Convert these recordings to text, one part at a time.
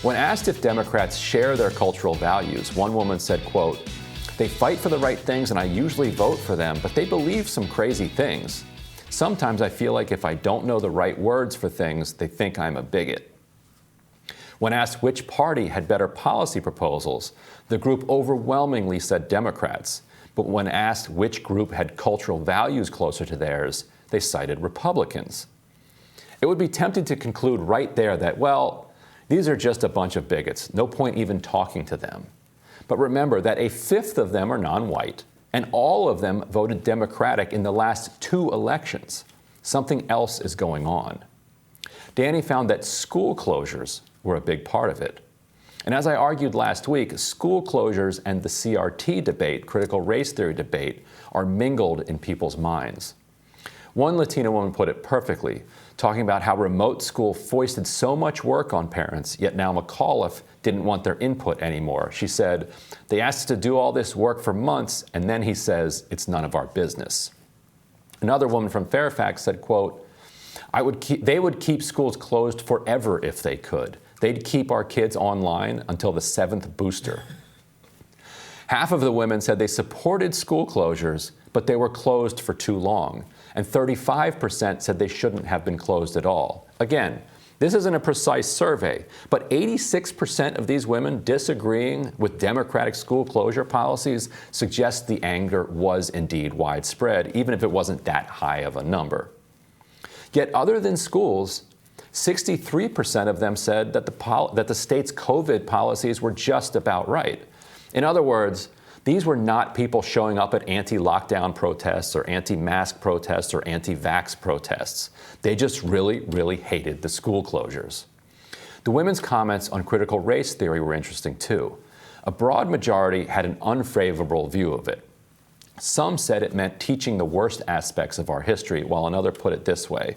When asked if Democrats share their cultural values, one woman said, quote, "They fight for the right things and I usually vote for them, but they believe some crazy things. Sometimes I feel like if I don't know the right words for things, they think I'm a bigot." When asked which party had better policy proposals, the group overwhelmingly said Democrats. But when asked which group had cultural values closer to theirs, they cited Republicans. It would be tempting to conclude right there that, well, these are just a bunch of bigots. No point even talking to them. But remember that a fifth of them are non-white, and all of them voted Democratic in the last 2 elections. Something else is going on. Danny found that school closures were a big part of it. And as I argued last week, school closures and the CRT debate, critical race theory debate, are mingled in people's minds. One Latina woman put it perfectly, talking about how remote school foisted so much work on parents, yet now McAuliffe didn't want their input anymore. She said, "They asked us to do all this work for months, and then he says it's none of our business." Another woman from Fairfax said, quote, "They would keep schools closed forever if they could. They'd keep our kids online until the 7th booster." Half of the women said they supported school closures, but they were closed for too long. And 35% said they shouldn't have been closed at all. Again, this isn't a precise survey, but 86% of these women disagreeing with Democratic school closure policies suggests the anger was indeed widespread, even if it wasn't that high of a number. Yet other than schools, 63% of them said that the state's COVID policies were just about right. In other words, these were not people showing up at anti-lockdown protests or anti-mask protests or anti-vax protests. They just really, really hated the school closures. The women's comments on critical race theory were interesting too. A broad majority had an unfavorable view of it. Some said it meant teaching the worst aspects of our history, while another put it this way: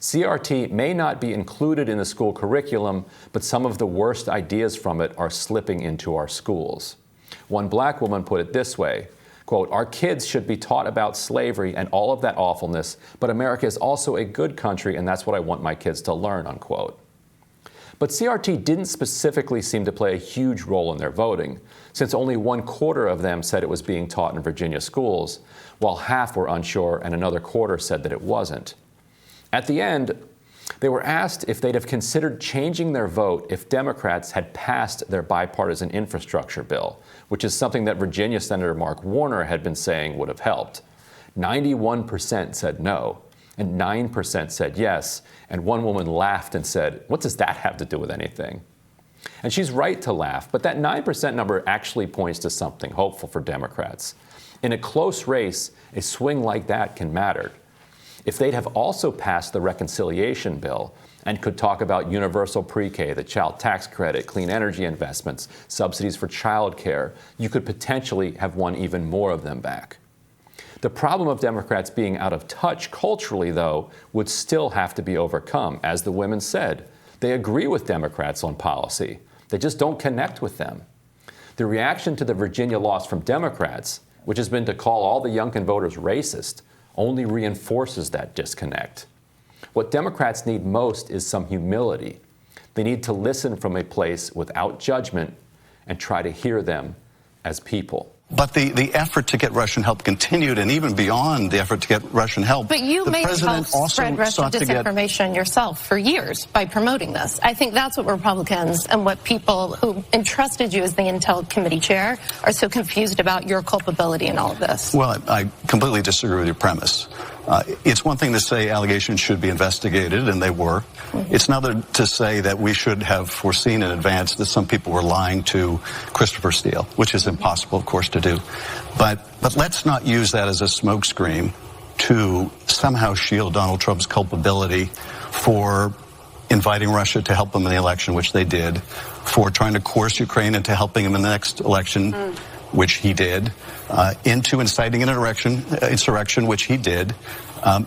CRT may not be included in the school curriculum, but some of the worst ideas from it are slipping into our schools. One black woman put it this way, quote, "Our kids should be taught about slavery and all of that awfulness, but America is also a good country, and that's what I want my kids to learn," unquote. But CRT didn't specifically seem to play a huge role in their voting, since only 1/4 of them said it was being taught in Virginia schools, while half were unsure and another quarter said that it wasn't. At the end, they were asked if they'd have considered changing their vote if Democrats had passed their bipartisan infrastructure bill, which is something that Virginia Senator Mark Warner had been saying would have helped. 91% said no, and 9% said yes, and one woman laughed and said, "What does that have to do with anything?" And she's right to laugh, but that 9% number actually points to something hopeful for Democrats. In a close race, a swing like that can matter. If they'd have also passed the reconciliation bill and could talk about universal pre-K, the child tax credit, clean energy investments, subsidies for child care, you could potentially have won even more of them back. The problem of Democrats being out of touch culturally, though, would still have to be overcome. As the women said, they agree with Democrats on policy. They just don't connect with them. The reaction to the Virginia loss from Democrats, which has been to call all the Youngkin voters racist, only reinforces that disconnect. What Democrats need most is some humility. They need to listen from a place without judgment and try to hear them as people. But the effort to get Russian help continued, and even beyond the effort to get Russian help. But you may help spread Russian disinformation yourself for years by promoting this. I think that's what Republicans and what people who entrusted you as the Intel Committee chair are so confused about your culpability in all of this. Well, I completely disagree with your premise. It's one thing to say allegations should be investigated, and they were. Mm-hmm. It's another to say that we should have foreseen in advance that some people were lying to Christopher Steele, which is impossible, of course, to do. But let's not use that as a smokescreen to somehow shield Donald Trump's culpability for inviting Russia to help him in the election, which they did, for trying to coerce Ukraine into helping him in the next election, which he did, into inciting an insurrection, which he did.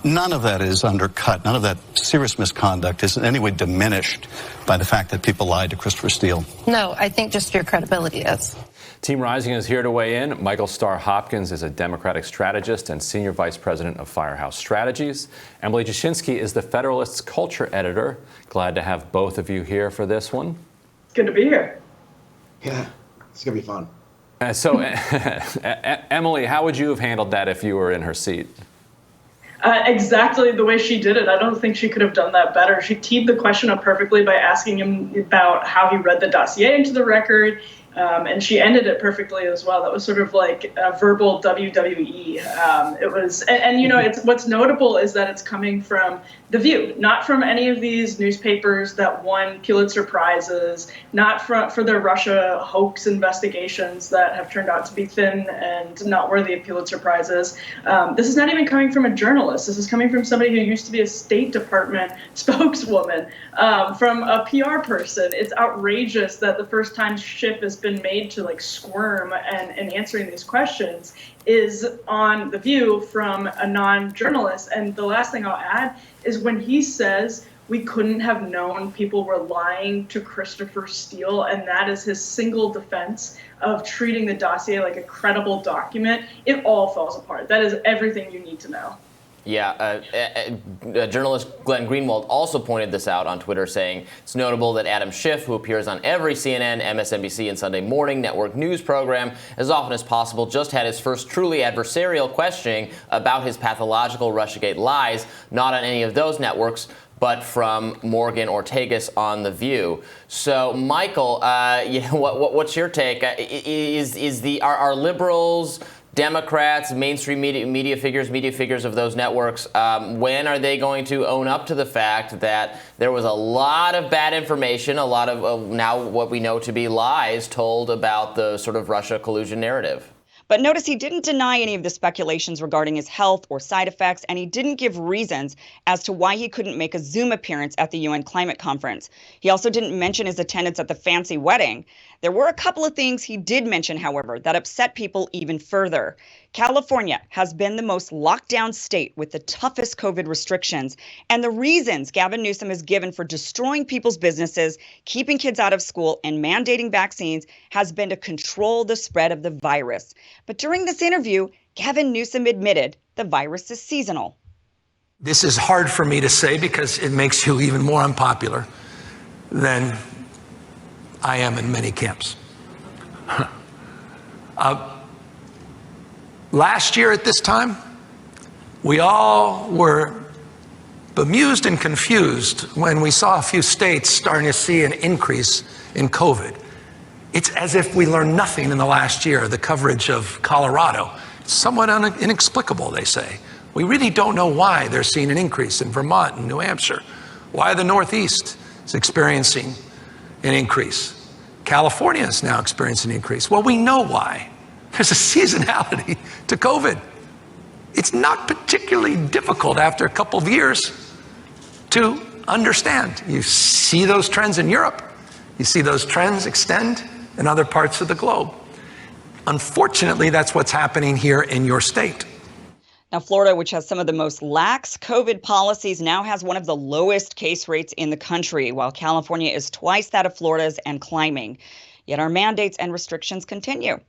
None of that is undercut. None of that serious misconduct is in any way diminished by the fact that people lied to Christopher Steele. No, I think just your credibility is. Team Rising is here to weigh in. Michael Starr Hopkins is a Democratic strategist and Senior Vice President of Firehouse Strategies. Emily Jashinsky is the Federalist's culture editor. Glad to have both of you here for this one. Good to be here. Yeah, it's going to be fun. So, Emily, how would you have handled that if you were in her seat? Exactly the way she did it. I don't think she could have done that better. She teed the question up perfectly by asking him about how he read the dossier into the record, and she ended it perfectly as well. That was sort of like a verbal WWE. It was, and you know, it's what's notable is that it's coming from The View, not from any of these newspapers that won Pulitzer Prizes, not for their Russia hoax investigations that have turned out to be thin and not worthy of Pulitzer Prizes. This is not even coming from a journalist. This is coming from somebody who used to be a State Department spokeswoman, from a PR person. It's outrageous that the first time Schiff has been made to like squirm and answering these questions is on The View from a non-journalist. And the last thing I'll add is when he says we couldn't have known people were lying to Christopher Steele, and that is his single defense of treating the dossier like a credible document, it all falls apart. That is everything you need to know. Yeah, journalist Glenn Greenwald also pointed this out on Twitter, saying it's notable that Adam Schiff, who appears on every CNN, MSNBC, and Sunday morning network news program as often as possible, just had his first truly adversarial questioning about his pathological Russiagate lies, not on any of those networks, but from Morgan Ortagus on The View. So, Michael, what's your take? Are liberals, Democrats, mainstream media figures of those networks, when are they going to own up to the fact that there was a lot of bad information, a lot of now what we know to be lies told about the sort of Russia collusion narrative? But notice he didn't deny any of the speculations regarding his health or side effects, and he didn't give reasons as to why he couldn't make a Zoom appearance at the UN climate conference. He also didn't mention his attendance at the fancy wedding. There were a couple of things he did mention, however, that upset people even further. California has been the most locked down state with the toughest COVID restrictions, and the reasons Gavin Newsom has given for destroying people's businesses, keeping kids out of school, and mandating vaccines has been to control the spread of the virus. But during this interview, Gavin Newsom admitted the virus is seasonal. This is hard for me to say because it makes you even more unpopular than I am in many camps. Last year at this time, we all were bemused and confused when we saw a few states starting to see an increase in COVID. It's as if we learned nothing in the last year. The coverage of Colorado, it's somewhat inexplicable, they say. We really don't know why they're seeing an increase in Vermont and New Hampshire, why the Northeast is experiencing an increase. California is now experiencing an increase. Well, we know why. There's a seasonality to COVID. It's not particularly difficult after a couple of years to understand. You see those trends in Europe. You see those trends extend in other parts of the globe. Unfortunately, that's what's happening here in your state. Now, Florida, which has some of the most lax COVID policies, now has one of the lowest case rates in the country, while California is twice that of Florida's and climbing. Yet our mandates and restrictions continue.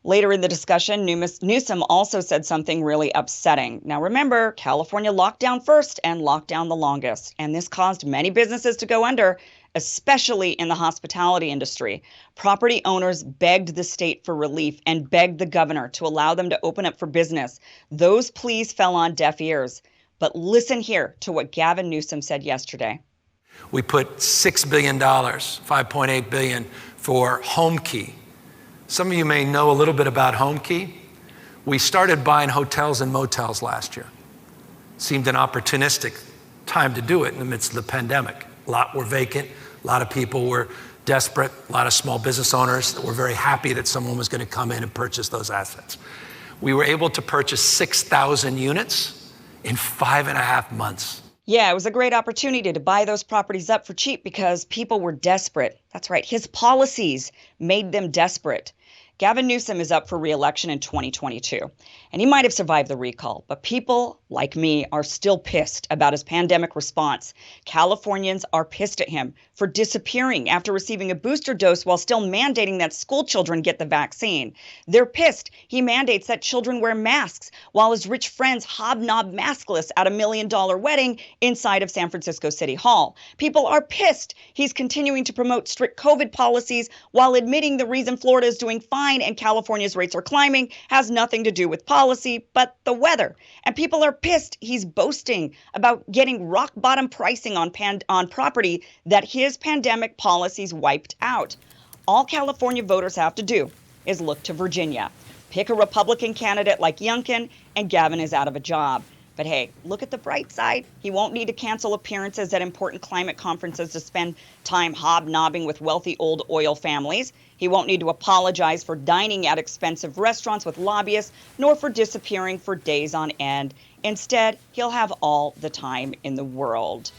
Later in the discussion, Newsom also said something really upsetting. Now, remember, California locked down first and locked down the longest, and this caused many businesses to go under, especially in the hospitality industry. Property owners begged the state for relief and begged the governor to allow them to open up for business. Those pleas fell on deaf ears. But listen here to what Gavin Newsom said yesterday. We put $6 billion, $5.8 billion for HomeKey. Some of you may know a little bit about HomeKey. We started buying hotels and motels last year. Seemed an opportunistic time to do it in the midst of the pandemic. A lot were vacant. A lot of people were desperate. A lot of small business owners that were very happy that someone was going to come in and purchase those assets. We were able to purchase 6,000 units in 5.5 months. Yeah, it was a great opportunity to buy those properties up for cheap because people were desperate. That's right. His policies made them desperate. Gavin Newsom is up for re-election in 2022, and he might have survived the recall, but people like me, are still pissed about his pandemic response. Californians are pissed at him for disappearing after receiving a booster dose while still mandating that school children get the vaccine. They're pissed he mandates that children wear masks while his rich friends hobnob maskless at a $1 million wedding inside of San Francisco City Hall. People are pissed he's continuing to promote strict COVID policies while admitting the reason Florida is doing fine and California's rates are climbing has nothing to do with policy, but the weather. And people are pissed he's boasting about getting rock bottom pricing on property that his pandemic policies wiped out. All California voters have to do is look to Virginia. Pick a Republican candidate like Youngkin, and Gavin is out of a job. But hey, look at the bright side. He won't need to cancel appearances at important climate conferences to spend time hobnobbing with wealthy old oil families. He won't need to apologize for dining at expensive restaurants with lobbyists, nor for disappearing for days on end. Instead, he'll have all the time in the world.